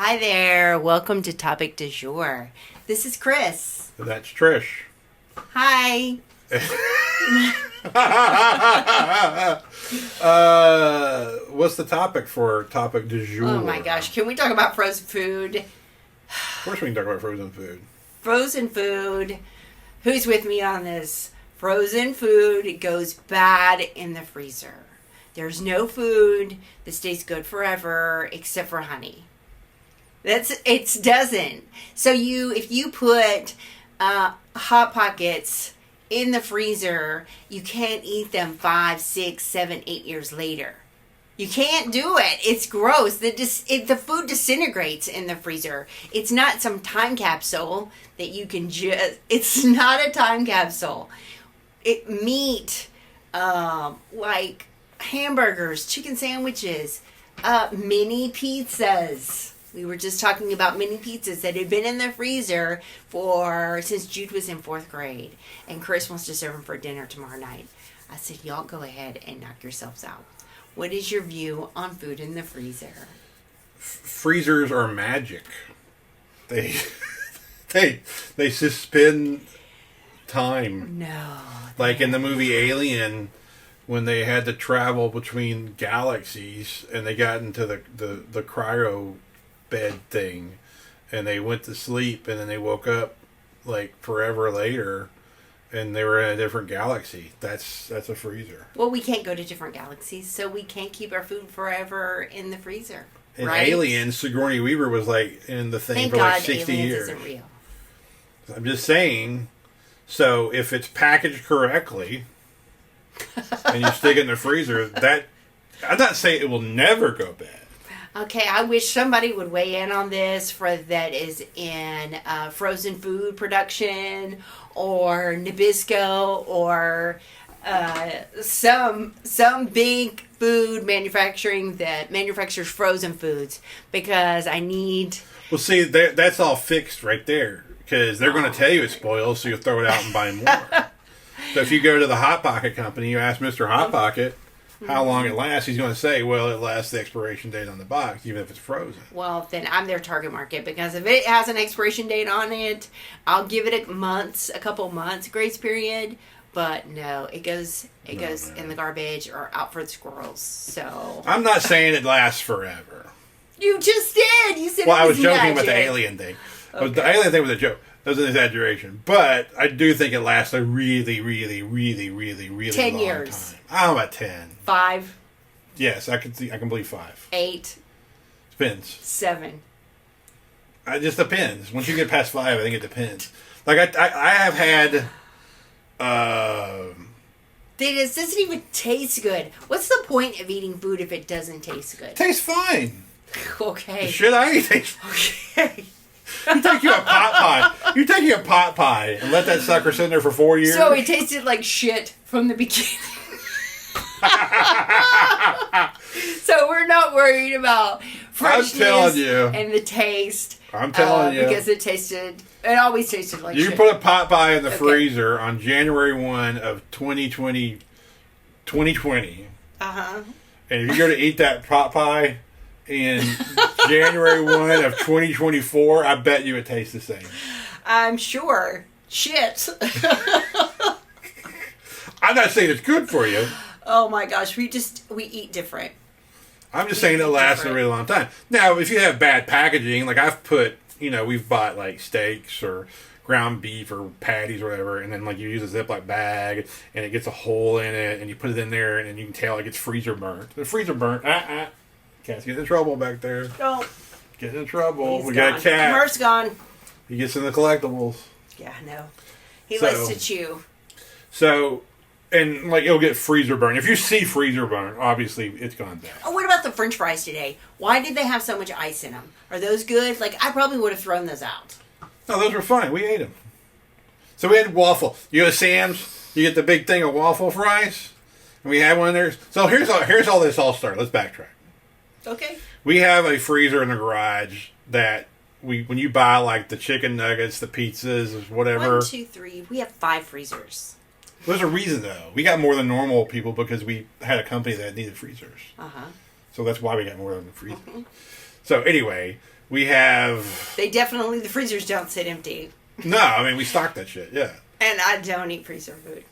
Hi there. Welcome to Topic du Jour. This is Chris. That's Trish. Hi. What's the topic for Topic du Jour? Oh my gosh. Can we talk about frozen food? Of course we can talk about frozen food. Frozen food. Who's with me on this? Frozen food goes bad in the freezer. There's no food that stays good forever except for honey. It doesn't. So if you put Hot Pockets in the freezer, you can't eat them 5, 6, 7, 8 years later. You can't do it. It's gross. The food disintegrates in the freezer. It's not some time capsule that you can just... It's not a time capsule. Meat, like hamburgers, chicken sandwiches, mini pizzas. We were just talking about mini pizzas that had been in the freezer since Jude was in 4th grade. And Chris wants to serve them for dinner tomorrow night. I said, y'all go ahead and knock yourselves out. What is your view on food in the freezer? Freezers are magic. They suspend time. No. Like in the movie Alien, when they had to travel between galaxies and they got into the cryo bed thing and they went to sleep and then they woke up like forever later and they were in a different galaxy. That's a freezer. Well, we can't go to different galaxies, so we can't keep our food forever in the freezer. In right? Alien, Sigourney Weaver was like in the thing Thank for like God 60 Aliens years. Isn't real. I'm just saying, so if it's packaged correctly and you stick it in the freezer, I'm not saying it will never go bad. Okay, I wish somebody would weigh in on this that is in frozen food production or Nabisco or some big food manufacturing that manufactures frozen foods, because I need... Well, see, that's all fixed right there, because they're going to tell you it's spoiled, so you'll throw it out and buy more. So if you go to the Hot Pocket company, you ask Mr. Hot Pocket how long it lasts, he's going to say, well, it lasts the expiration date on the box, even if it's frozen. Well, then I'm their target market, because if it has an expiration date on it, I'll give it a couple months grace period. But no, it goes in the garbage or out for the squirrels. So I'm not saying it lasts forever. You just did. You said. Well, it I was joking magic. about the alien thing. Okay. The alien thing was a joke. That was an exaggeration. But I do think it lasts a really, really, really, really, really 10 long years. time. I don't know about 10. 5. Yes, I can believe 5. 8. Depends. 7. It just depends. Once you get past 5, I think it depends. Like I have had. It doesn't even taste good. What's the point of eating food if it doesn't taste good? Tastes fine. Okay. The shit I eat tastes. Okay. You take you a pot pie. You take you a pot pie and let that sucker sit there for 4 years. So it tasted like shit from the beginning. So we're not worried about freshness and the taste. I'm telling you. Because it always tasted like shit. You put a pot pie in the freezer on January 1 of 2020. Uh-huh. And if you go to eat that pot pie in January 1 of 2024, I bet you it tastes the same. I'm sure. Shit. I'm not saying it's good for you. Oh my gosh, we eat different. I'm just saying it lasts a really long time. Now, if you have bad packaging, like I've put, we've bought like steaks or ground beef or patties or whatever, and then like you use a Ziploc bag and it gets a hole in it and you put it in there and then you can tell it gets freezer burnt. The freezer burnt. Cat's getting in trouble back there. Oh. Getting in trouble. He's we gone. got a cat. Murph's gone. He gets in the collectibles. Yeah, I know. He likes to chew. So, and like it'll get freezer burn. If you see freezer burn, obviously it's gone bad. Oh, what about the French fries today? Why did they have so much ice in them? Are those good? Like, I probably would have thrown those out. No, those were fine. We ate them. So we had waffle. You go to Sam's, you get the big thing of waffle fries, and we had one there. So here's all this all started. Let's backtrack. Okay. We have a freezer in the garage that when you buy like the chicken nuggets, the pizzas, whatever. 1, 2, 3. We have 5 freezers. There's a reason though. We got more than normal people because we had a company that needed freezers. Uh-huh. So that's why we got more than the freezers. So anyway, We have... The freezers don't sit empty. No, I mean, we stock that shit, yeah. And I don't eat freezer food.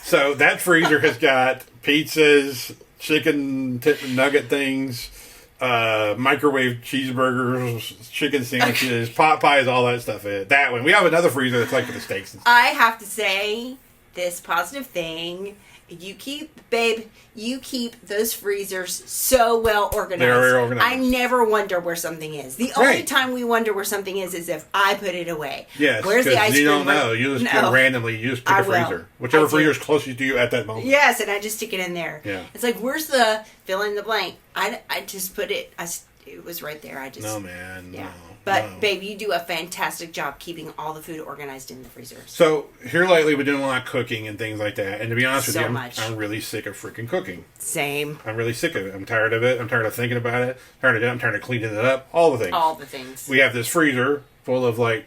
So that freezer has got pizzas, chicken nugget things, microwave cheeseburgers, chicken sandwiches, pot pies, all that stuff in it. That one. We have another freezer that's like for the steaks and stuff. I have to say this positive thing. You keep those freezers so well organized. They're very organized. I never wonder where something is. The only time we wonder where something is if I put it away. Yes, where's the ice cream? You don't know. You just go randomly. You just pick a freezer. Whichever freezer is closest to you at that moment. Yes, and I just stick it in there. Yeah. It's like, where's the fill in the blank? I just put it. It was right there. No, man. Yeah. No. But, babe, you do a fantastic job keeping all the food organized in the freezers. So, here lately, we're doing a lot of cooking and things like that. And to be honest with you, I'm really sick of freaking cooking. Same. I'm really sick of it. I'm tired of it. I'm tired of thinking about it. I'm tired of cleaning it up. All the things. All the things. We have this freezer full of, like,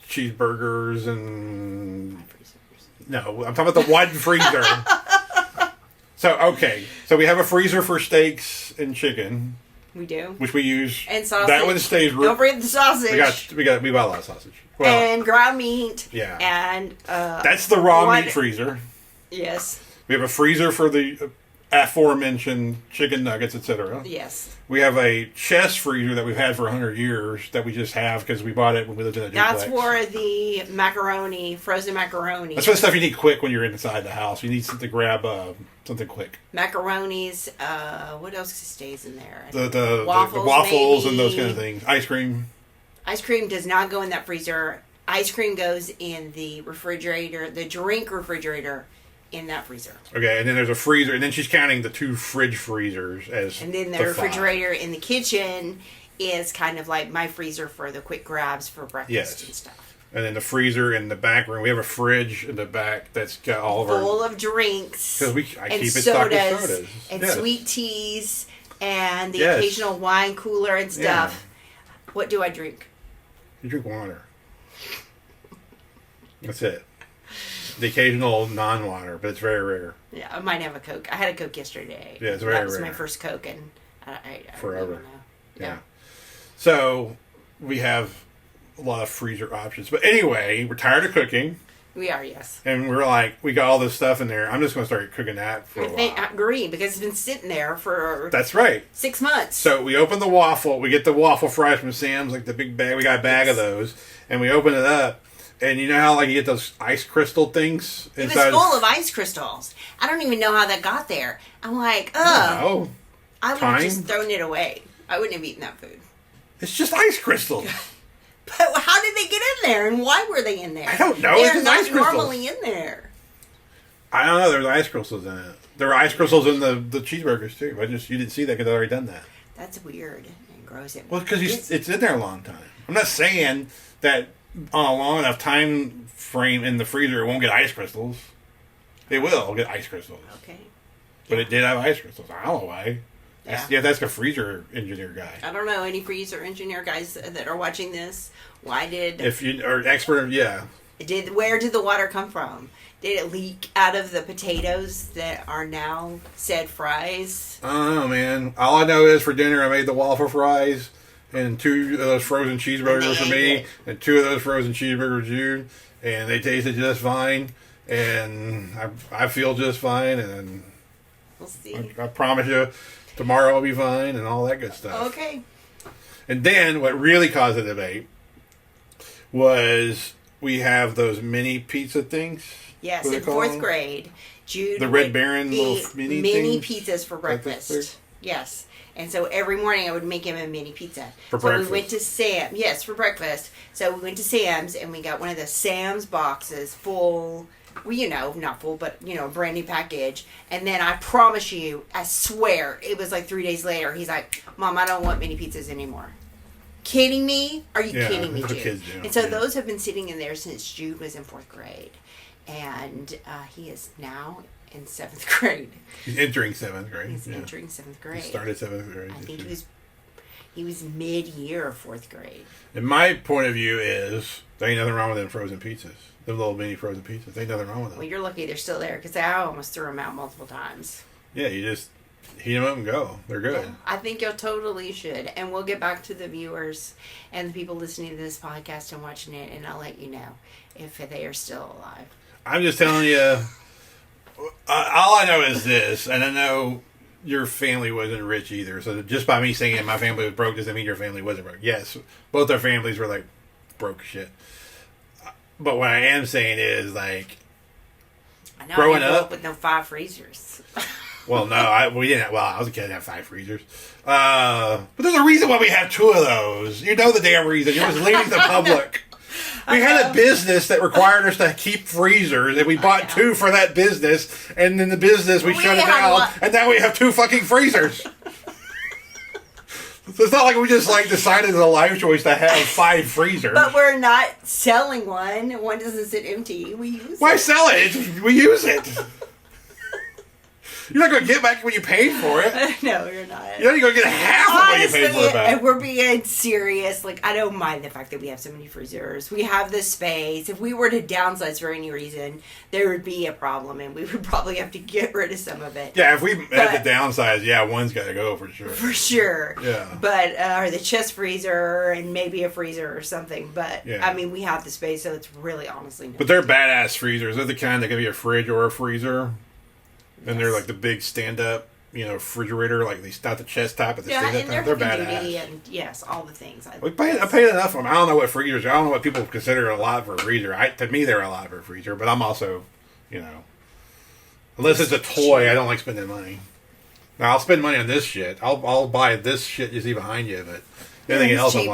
cheeseburgers and... No, I'm talking about the one freezer. So we have a freezer for steaks and chicken. We do. Which we use. And sausage. That one stays... Don't forget the sausage. We bought a lot of sausage. Well, and ground meat. Yeah. And... that's the raw meat freezer. Yes. We have a freezer for the aforementioned chicken nuggets, etc. Yes. We have a chest freezer that we've had for 100 years that we just have because we bought it when we lived in a duplex. That's for the macaroni, frozen macaroni. That's for the stuff you need quick when you're inside the house. You need something to grab something quick. Macaronis. What else stays in there? The waffles, waffles and those kind of things. Ice cream. Ice cream does not go in that freezer. Ice cream goes in the refrigerator, the drink refrigerator. In that freezer. Okay, and then there's a freezer, and then she's counting the 2 fridge freezers as. And then the refrigerator in the kitchen is kind of like my freezer for the quick grabs for breakfast and stuff. And then the freezer in the back room, we have a fridge in the back that's got all of our full of drinks. Because I keep it stocked with sodas and sweet teas and the occasional wine cooler and stuff. Yeah. What do I drink? You drink water. That's it. The occasional non-water, but it's very rare. Yeah, I might have a Coke. I had a Coke yesterday. Yeah, it's very rare. That was my first Coke, and I forever. Really don't know. Yeah. So we have a lot of freezer options, but anyway, we're tired of cooking. We are, yes. And we're like, we got all this stuff in there. I'm just going to start cooking that for a while. I agree, because it's been sitting there for... That's right. 6 months. So we open the waffle. We get the waffle fries from Sam's, like the big bag. We got a bag of those, and we open it up. And you know how like you get those ice crystal things inside? It was full of ice crystals. I don't even know how that got there. I'm like, oh. I would have just thrown it away. I wouldn't have eaten that food. It's just ice crystals. But how did they get in there, and why were they in there? I don't know. They're not normally in there. I don't know. There's ice crystals in it. There are ice crystals in the cheeseburgers too. You didn't see that because I'd already done that. That's weird and gross. Well, because it's in there a long time. I'm not saying that on a long enough time frame in the freezer it won't get ice crystals. It will get ice crystals. Okay. But it did have ice crystals. I don't know why. Yeah, that's a freezer engineer guy. I don't know any freezer engineer guys that are watching this. Why did... If you are expert, yeah. Where did the water come from? Did it leak out of the potatoes that are now said fries? I don't know, man. All I know is for dinner I made the waffle fries and 2 of those frozen cheeseburgers for me and 2 of those frozen cheeseburgers you, and they tasted just fine, and I feel just fine, and we'll see. I promise you tomorrow will be fine and all that good stuff. Okay. And then what really caused the debate was we have those mini pizza things. Yes, in 4th grade, Jude the Red Baron little mini pizzas for breakfast. Yes. And so every morning I would make him a mini pizza. For breakfast? We went to Sam's. Yes, for breakfast. So we went to Sam's and we got one of the Sam's boxes full. Well, not full, but, a brand new package. And then I promise you, I swear, it was like 3 days later. He's like, Mom, I don't want mini pizzas anymore. Kidding me? Are you kidding me, Jude? Kids do. And so those have been sitting in there since Jude was in 4th grade. And he is now in 7th grade. He's entering 7th grade. He's entering 7th grade. He started 7th grade. I think he was mid-year of 4th grade. And my point of view is there ain't nothing wrong with them frozen pizzas. Them little mini frozen pizzas. There ain't nothing wrong with them. Well, you're lucky they're still there because I almost threw them out multiple times. Yeah, you just Heat them up and go. They're good. Yeah, I think you totally should. And we'll get back to the viewers and the people listening to this podcast and watching it, and I'll let you know if they are still alive. I'm just telling you, all I know is this, and I know your family wasn't rich either, so just by me saying my family was broke doesn't mean your family wasn't broke. Yes, both our families were like broke shit. But what I am saying is, like, I know growing I grew up with no 5 freezers. Well, no, we didn't. Well, I was a kid that had 5 freezers. But there's a reason why we have 2 of those. You know the damn reason. You're just leading the public. We had a business that required us to keep freezers, and we bought 2 for that business, and then the business, we shut it down, and now we have 2 fucking freezers. So it's not like we just, like, decided as a life choice to have 5 freezers. But we're not selling one. One doesn't sit empty. We use it. Why sell it? We use it. You're not going to get back what you paid for it. No, you're not. You're not going to get half of what you paid for it back. And we're being serious. Like, I don't mind the fact that we have so many freezers. We have the space. If we were to downsize for any reason, there would be a problem, and we would probably have to get rid of some of it. Yeah, if we had to downsize, one's got to go for sure. For sure. Yeah. But, or the chest freezer and maybe a freezer or something. But, I mean, we have the space, so it's really honestly no. But they're badass freezers. They're the kind that can be a fridge or a freezer. And they're like the big stand-up, refrigerator, like not the chest top, but the stand-up top. They're badass. And yes, all the things. I paid enough for them. I don't know what freezers. I don't know what people consider a lot for a freezer. To me, they're a lot for a freezer. But I'm also, unless it's a toy, I don't like spending money. Now I'll spend money on this shit. I'll buy this shit you see behind you, but anything else, cheap.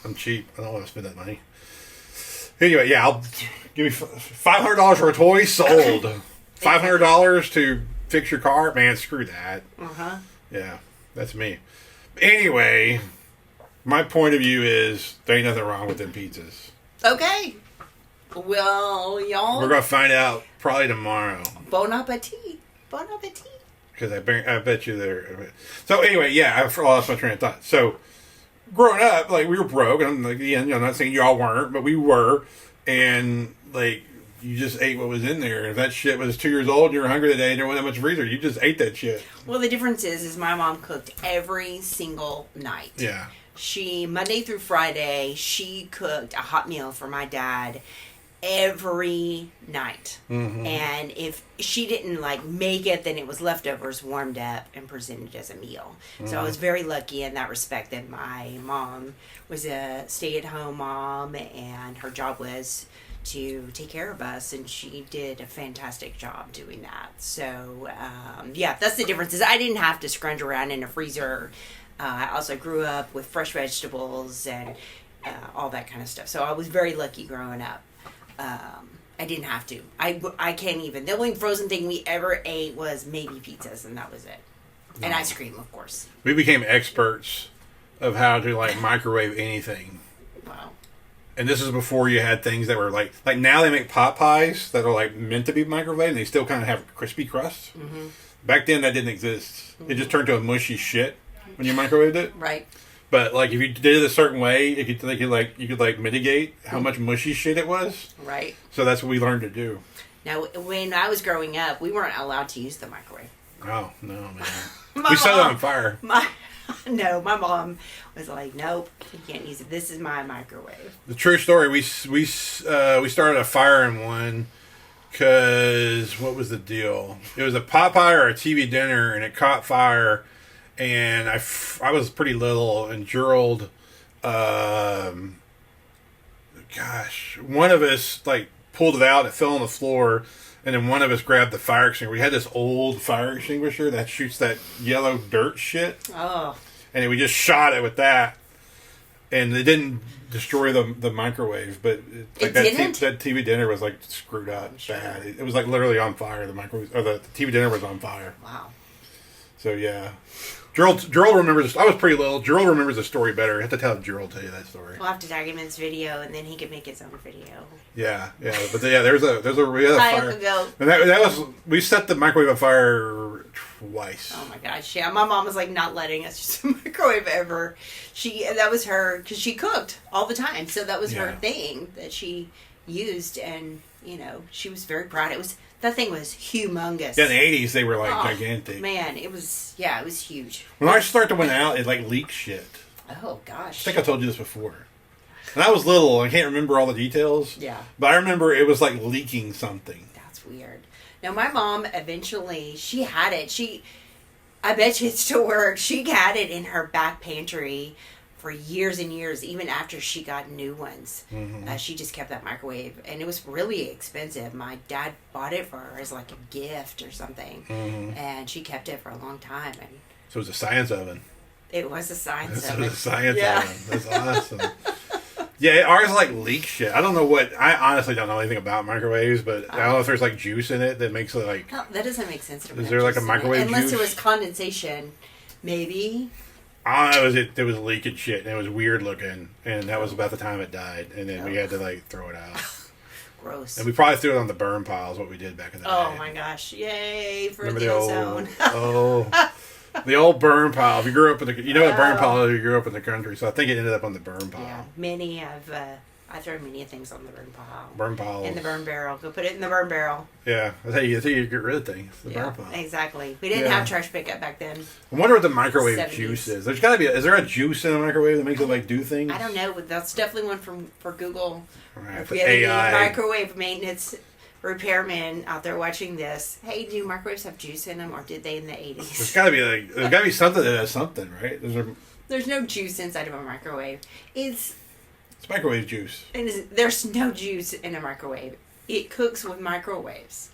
I'm cheap. I don't want to spend that money. Anyway, I'll give me $500 for a toy sold. $500 to fix your car? Man, screw that. Uh-huh. Yeah, that's me. Anyway, my point of view is there ain't nothing wrong with them pizzas. Okay. Well, y'all... We're going to find out probably tomorrow. Bon appetit. Bon appetit. Because I bet you they're... So anyway, I lost my train of thought. So, growing up, like, we were broke. And again, I'm not saying y'all weren't, but we were. And, like... You just ate what was in there. If that shit was 2 years old and you were hungry that day and there wasn't that much freezer, you just ate that shit. Well, the difference is my mom cooked every single night. Yeah. Monday through Friday, she cooked a hot meal for my dad every night. Mm-hmm. And if she didn't, make it, then it was leftovers warmed up and presented as a meal. Mm-hmm. So I was very lucky in that respect that my mom was a stay-at-home mom, and her job was to take care of us, and she did a fantastic job doing that. So, that's the difference. Is I didn't have to scrunch around in a freezer. I also grew up with fresh vegetables and all that kind of stuff. So I was very lucky growing up. I didn't have to. I can't even. The only frozen thing we ever ate was maybe pizzas, and that was it. No. And ice cream, of course. We became experts of how to microwave anything. Wow. And this is before you had things that were like now they make pot pies that are meant to be microwaved, and they still kind of have crispy crust. Mm-hmm. Back then that didn't exist. Mm-hmm. It just turned to a mushy shit when you microwaved it. Right. But if you did it a certain way, you could mitigate how much mushy shit it was. Right. So that's what we learned to do. Now, when I was growing up, we weren't allowed to use the microwave. Oh no, man! We set it on fire. No, my mom was like, "Nope, you can't use it. This is my microwave." The true story: we started a fire in one because what was the deal? It was a pot pie or a TV dinner, and it caught fire. And I was pretty little, and Gerald, one of us pulled it out. It fell on the floor, and then one of us grabbed the fire extinguisher. We had this old fire extinguisher that shoots that yellow dirt shit. Oh. And we just shot it with that, and it didn't destroy the microwave, but that TV dinner was screwed up bad. It was literally on fire. The microwave or the TV dinner was on fire. Wow. So yeah. Gerald remembers. I was pretty little. Gerald remembers the story better. I have to tell Gerald tell you that story. We'll have to tag him in this video, and then he can make his own video. Yeah. But there's a real fire. And that was we set the microwave on fire twice. Oh my gosh! Yeah, my mom was not letting us use the microwave ever. That was her because she cooked all the time, so that was her thing that she used, and she was very proud. That thing was humongous. Yeah, in the 80s they were like gigantic. Man, it was huge. When I started went out, it like leaked shit. Oh gosh. I think I told you this before. And I was little, I can't remember all the details. Yeah. But I remember it was like leaking something. That's weird. Now my mom eventually, she had it. I bet you it still works. She had it in her back pantry for years and years, even after she got new ones. Mm-hmm. She just kept that microwave, and it was really expensive. My dad bought it for her as like a gift or something, and she kept it for a long time. And so it was a science oven. It was a science oven. It was a science oven. That's awesome. Yeah, ours like leak shit. I don't know what. I honestly don't know anything about microwaves, but I don't know if there's like juice in it that makes it like. Oh, that doesn't make sense to me. Is there like a microwave unless juice? it was condensation, maybe. I don't know. It was leaking shit, and it was weird looking, and that was about the time it died, and then we had to like throw it out. Gross. And we probably threw it on the burn pile. Is what we did back in the day. Oh my gosh! Yay for Remember the ozone. The old burn pile. If you grew up in the, what burn pile is if you grew up in the country. So I think it ended up on the burn pile. Yeah, many of I throw many things on the burn pile. Burn pile. In the burn barrel. Go put it in the burn barrel. Yeah, that's how you get rid of things. The burn pile. Exactly. We didn't have trash pickup back then. I wonder what the microwave 70s. juice is. There's got to be. Is there a juice in a microwave that makes it like do things? I don't know, but that's definitely one for Google. Right, if we have any microwave maintenance repairman out there watching this, hey, do microwaves have juice in them, or did they in the 80s? There's got to be there's got to be something that has something, right? There's no juice inside of a microwave. It's microwave juice. There's no juice in a microwave. It cooks with microwaves.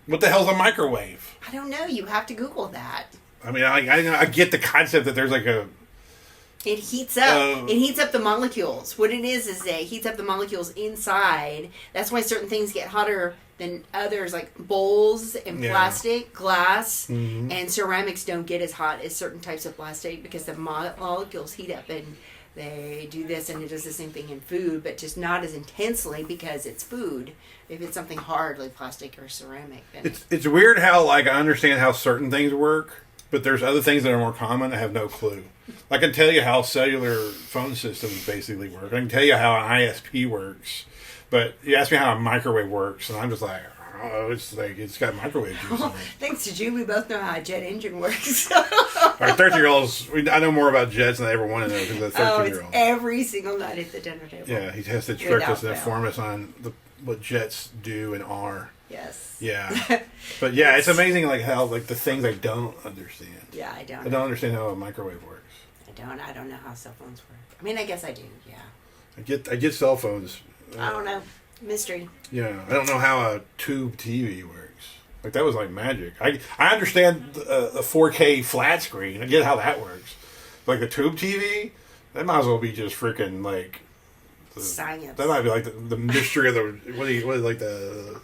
What the hell's a microwave? I don't know. You have to Google that. I mean, I get the concept that there's like a. It heats up. It heats up the molecules. What it is it heats up the molecules inside. That's why certain things get hotter than others, like bowls and plastic, glass, and ceramics don't get as hot as certain types of plastic because the molecules heat up, and they do this, and it does the same thing in food, but just not as intensely because it's food. If it's something hard like plastic or ceramic, then it's weird how I understand how certain things work, but there's other things that are more common. I have no clue. I can tell you how cellular phone systems basically work. I can tell you how an ISP works, but you ask me how a microwave works, and I'm just like, oh, it's got microwave juice in it. Thanks to Jew, we both know how a jet engine works. Our 13-year-olds, I know more about jets than I ever wanted to know because the 13-year-old. It's every single night at the dinner table. Yeah, he has to trick us and inform us on what jets do and are. Yes. Yeah. But yeah, it's amazing how the things I don't understand. Yeah, I don't. I don't understand how a microwave works. I don't know how cell phones work. I mean, I guess I do. Yeah. I get cell phones. I don't know. Mystery. Yeah, I don't know how a tube TV works. That was like magic. I understand the 4K flat screen. I get how that works. Like the tube TV, that might as well be just freaking science. That might be like the mystery of the what is the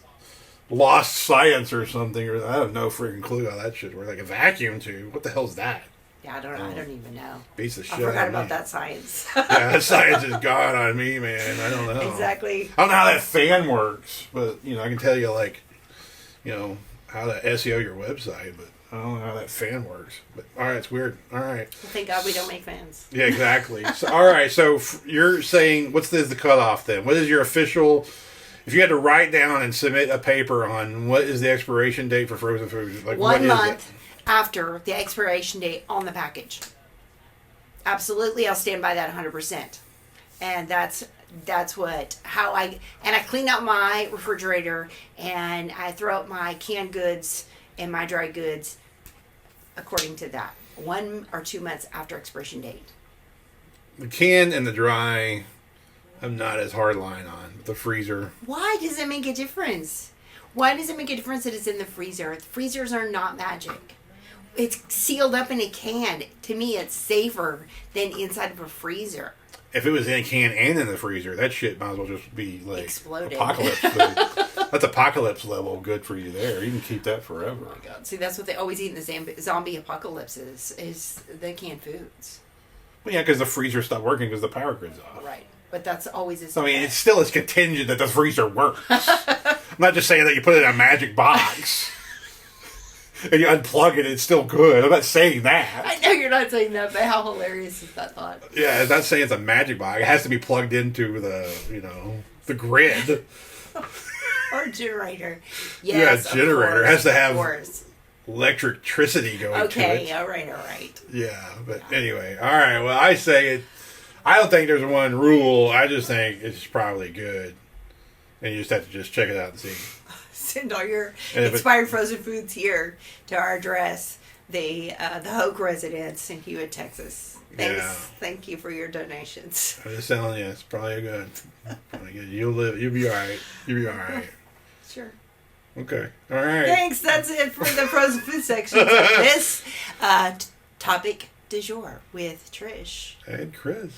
lost science or something. Or I have no freaking clue how that shit works. Like a vacuum tube. What the hell's that? Yeah, I don't know. I don't even know. Beats the shit. I forgot about that science. Yeah, that science is gone on me, man. I don't know. Exactly. I don't know how that fan works, but I can tell you how to SEO your website, but I don't know how that fan works. But all right, it's weird. All right. Well, thank God we don't make fans. Yeah, exactly. So, all right, so you're saying what's the cutoff then? What is your official? If you had to write down and submit a paper on what is the expiration date for frozen foods, 1 month after the expiration date on the package. Absolutely, I'll stand by that 100%. And that's how I clean out my refrigerator, and I throw out my canned goods and my dry goods according to that. 1 or 2 months after expiration date. The canned and the dry, I'm not as hard line on. The freezer. Why does it make a difference? Why does it make a difference that it's in the freezer? The freezers are not magic. It's sealed up in a can. To me, it's safer than inside of a freezer. If it was in a can and in the freezer, that shit might as well just be exploded. Apocalypse food. That's apocalypse level good for you there. You can keep that forever. Oh my God. See, that's what they always eat in the zombie apocalypses is the canned foods. Well, yeah, because the freezer stopped working because the power grid's off. Right. But that's always it's still as contingent that the freezer works. I'm not just saying that you put it in a magic box. and you unplug it, it's still good. I'm not saying that. I know you're not saying that, but how hilarious is that thought? Yeah, I'm not saying it's a magic box. It has to be plugged into the grid. Or generator. Yes, yeah, generator. It has to have course. electricity going to it. Okay, all right. Yeah, but anyway. All right, well, I say it. I don't think there's one rule. I just think it's probably good. And you just have to just check it out and see. Send all your expired frozen foods here to our address, the Hoke residence in Hewitt, Texas. Thanks. Yeah. Thank you for your donations. I'm just telling you, it's probably good. You'll be all right. You'll be all right. Sure. Okay. All right. Thanks. That's it for the frozen food section of this topic du jour with Trish And Chris.